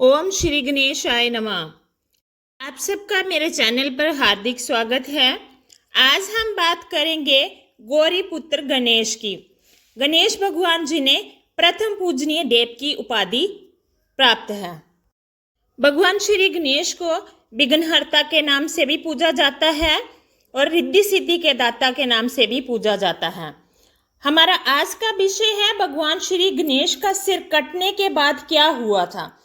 ओम श्री गणेशाय नमः। आप सबका मेरे चैनल पर हार्दिक स्वागत है। आज हम बात करेंगे गौरी पुत्र गणेश की। गणेश भगवान जी ने प्रथम पूजनीय देव की उपाधि प्राप्त है। भगवान श्री गणेश को विघ्नहर्ता के नाम से भी पूजा जाता है और रिद्धि सिद्धि के दाता के नाम से भी पूजा जाता है। हमारा आज का विषय है भगवान श्री गणेश का सिर कटने के बाद क्या हुआ था।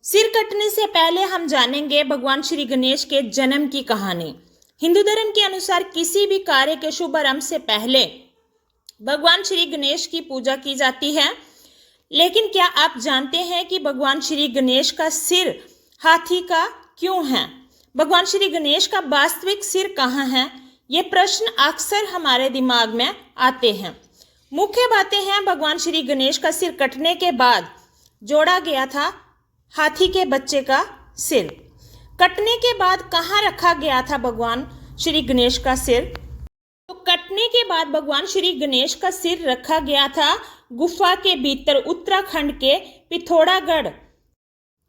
सिर कटने से पहले हम जानेंगे भगवान श्री गणेश के जन्म की कहानी। हिंदू धर्म के अनुसार किसी भी कार्य के शुभ आरंभ से पहले भगवान श्री गणेश की पूजा की जाती है। लेकिन क्या आप जानते हैं कि भगवान श्री गणेश का सिर हाथी का क्यों है? भगवान श्री गणेश का वास्तविक सिर कहाँ है? ये प्रश्न अक्सर हमारे दिमाग में आते हैं। मुख्य बातें हैं, भगवान श्री गणेश का सिर कटने के बाद जोड़ा गया था हाथी के बच्चे का सिर। कटने के बाद कहाँ रखा गया था भगवान श्री गणेश का सिर? तो कटने के बाद भगवान श्री गणेश का सिर रखा गया था गुफा के भीतर, उत्तराखंड के पिथौरागढ़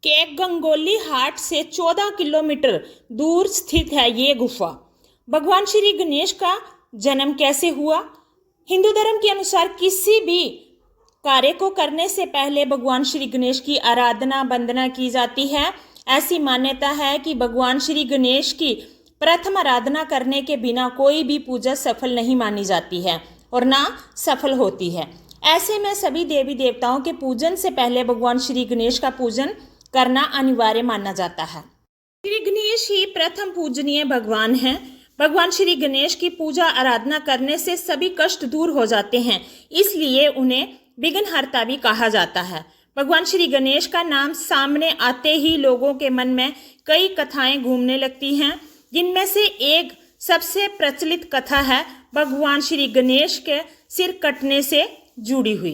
के गंगोली हाट से 14 किलोमीटर दूर स्थित है ये गुफा। भगवान श्री गणेश का जन्म कैसे हुआ? हिंदू धर्म के अनुसार किसी भी कार्य को करने से पहले भगवान श्री गणेश की आराधना वंदना की जाती है। ऐसी मान्यता है कि भगवान श्री गणेश की प्रथम आराधना करने के बिना कोई भी पूजा सफल नहीं मानी जाती है और ना सफल होती है। ऐसे में सभी देवी देवताओं के पूजन से पहले भगवान श्री गणेश का पूजन करना अनिवार्य माना जाता है। श्री गणेश ही प्रथम पूजनीय भगवान हैं। भगवान श्री गणेश की पूजा आराधना करने से सभी कष्ट दूर हो जाते हैं, इसलिए उन्हें विघ्नहर्ता भी कहा जाता है। भगवान श्री गणेश का नाम सामने आते ही लोगों के मन में कई कथाएं घूमने लगती हैं, जिनमें से एक सबसे प्रचलित कथा है भगवान श्री गणेश के सिर कटने से जुड़ी हुई।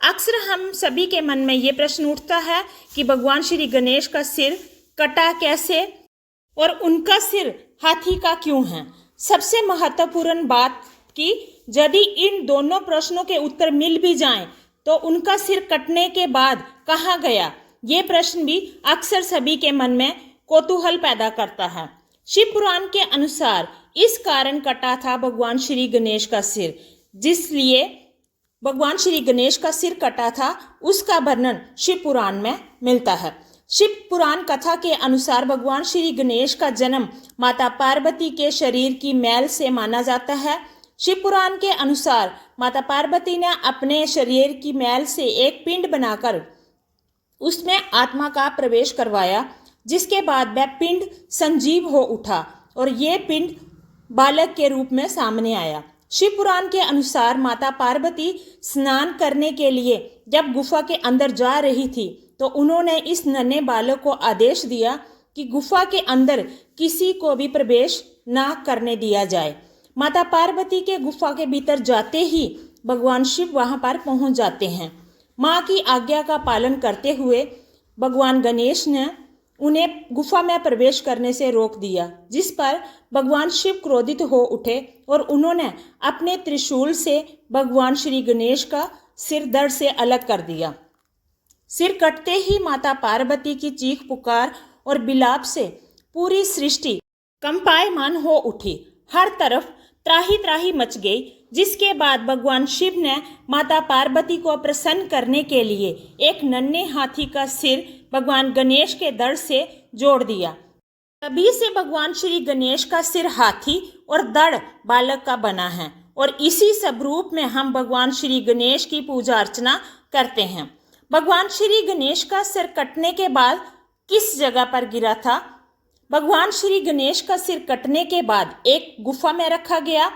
अक्सर हम सभी के मन में ये प्रश्न उठता है कि भगवान श्री गणेश का सिर कटा कैसे और उनका सिर हाथी का क्यों है। सबसे महत्वपूर्ण बात कि यदि इन दोनों प्रश्नों के उत्तर मिल भी जाएं, तो उनका सिर कटने के बाद कहाँ गया, ये प्रश्न भी अक्सर सभी के मन में कौतूहल पैदा करता है। शिव पुराण के अनुसार इस कारण कटा था भगवान श्री गणेश का सिर, जिसलिए भगवान श्री गणेश का सिर कटा था, उसका वर्णन शिव पुराण में मिलता है। शिव पुराण कथा के अनुसार भगवान श्री गणेश का जन्म माता पार्वती के शरीर की मैल से माना जाता है। शिव पुराण के अनुसार माता पार्वती ने अपने शरीर की मैल से एक पिंड बनाकर उसमें आत्मा का प्रवेश करवाया, जिसके बाद वह पिंड संजीव हो उठा और ये पिंड बालक के रूप में सामने आया। शिव पुराण के अनुसार माता पार्वती स्नान करने के लिए जब गुफा के अंदर जा रही थी, तो उन्होंने इस नन्हे बालक को आदेश दिया कि गुफा के अंदर किसी को भी प्रवेश ना करने दिया जाए। माता पार्वती के गुफा के भीतर जाते ही भगवान शिव वहां पर पहुंच जाते हैं। माँ की आज्ञा का पालन करते हुए भगवान गणेश ने उन्हें गुफा में प्रवेश करने से रोक दिया, जिस पर भगवान शिव क्रोधित हो उठे और उन्होंने अपने त्रिशूल से भगवान श्री गणेश का सिर धड़ से अलग कर दिया। सिर कटते ही माता पार्वती की चीख पुकार और विलाप से पूरी सृष्टि कंपायमान हो उठी। हर तरफ त्राही त्राही मच गई, जिसके बाद भगवान शिव ने माता पार्वती को प्रसन्न करने के लिए एक नन्हे हाथी का सिर भगवान गणेश के धड़ से जोड़ दिया। तभी से भगवान श्री गणेश का सिर हाथी और धड़ बालक का बना है और इसी स्वरूप में हम भगवान श्री गणेश की पूजा अर्चना करते हैं। भगवान श्री गणेश का सिर कटने के बाद किस जगह पर गिरा था? भगवान श्री गणेश का सिर कटने के बाद एक गुफा में रखा गया।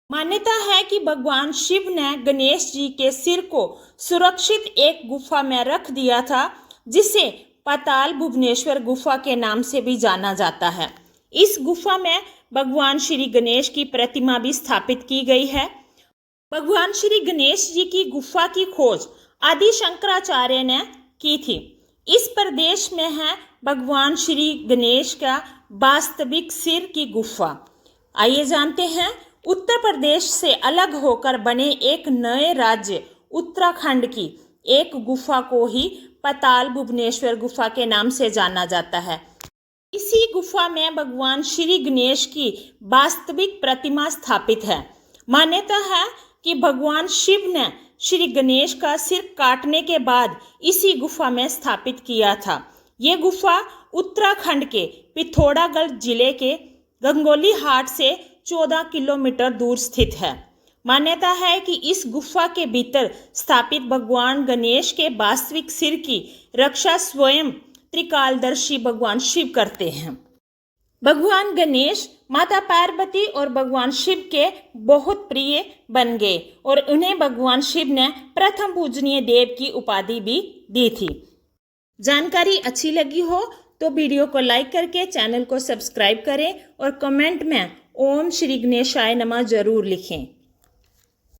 मान्यता है कि भगवान शिव ने गणेश जी के सिर को सुरक्षित एक गुफा में रख दिया था, जिसे पाताल भुवनेश्वर गुफा के नाम से भी जाना जाता है। इस गुफा में भगवान श्री गणेश की प्रतिमा भी स्थापित की गई है। भगवान श्री गणेश जी की गुफा की खोज आदि शंकराचार्य ने की थी। इस प्रदेश में है भगवान श्री गणेश का वास्तविक सिर की गुफा। आइए जानते हैं, उत्तर प्रदेश से अलग होकर बने एक नए राज्य उत्तराखंड की एक गुफा को ही पाताल भुवनेश्वर गुफा के नाम से जाना जाता है। इसी गुफा में भगवान श्री गणेश की वास्तविक प्रतिमा स्थापित है। मान्यता है कि भगवान शिव ने श्री गणेश का सिर काटने के बाद इसी गुफा में स्थापित किया था। ये गुफा उत्तराखंड के पिथौरागढ़ जिले के गंगोली हाट से 14 किलोमीटर दूर स्थित है। मान्यता है कि इस गुफा के भीतर स्थापित भगवान गणेश के वास्तविक सिर की रक्षा स्वयं त्रिकालदर्शी भगवान शिव करते हैं। भगवान गणेश माता पार्वती और भगवान शिव के बहुत प्रिय बन गए और उन्हें भगवान शिव ने प्रथम पूजनीय देव की उपाधि भी दी थी। जानकारी अच्छी लगी हो तो वीडियो को लाइक करके चैनल को सब्सक्राइब करें और कमेंट में ओम श्री गणेशाय नमः जरूर लिखें।